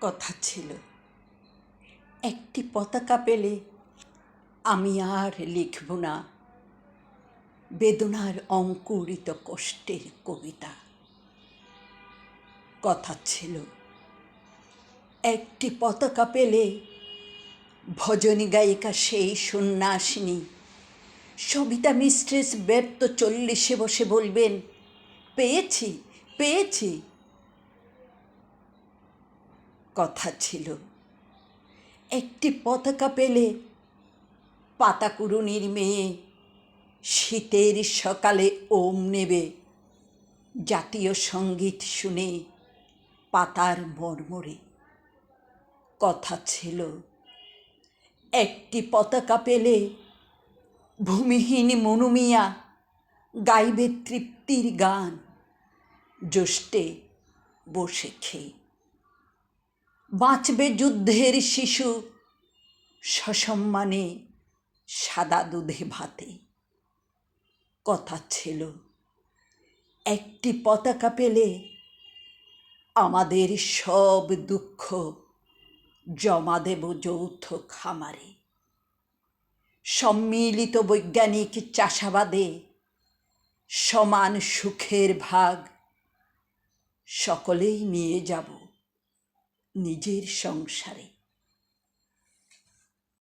কথা ছিল একটি পতাকা পেলে আমি আর লিখব না বেদনার অঙ্কুরিত কষ্টের কবিতা। কথা ছিল একটি পতাকা পেলে ভজনী গায়িকা সেই সন্ন্যাসিনী সবিতা মিস্ট্রেস ব্যর্থ 40-এ বসে বলবেন, পেয়েছি পেয়েছি। কথা ছিল একটি পতাকা পেলে পাতাকুড়ুনির মেয়ে শীতের সকালে ওম নেবে জাতীয় সঙ্গীত শুনে পাতার মর্মরে। কথা ছিল একটি পতাকা পেলে ভূমিহীন মনুমিয়া গাইবে তৃপ্তির গান জ্যৈষ্ঠে বসে খেয়ে। বাঁচবে যুদ্ধের শিশু সসম্মানে সাদা দুধে ভাতে। কথা ছিল একটি পতাকা পেলে আমাদের সব দুঃখ জমা দেব যৌথ খামারে। সম্মিলিত বৈজ্ঞানিক চাষাবাদে সমান সুখের ভাগ সকলেই নিয়ে যাব নিজের সংসারে।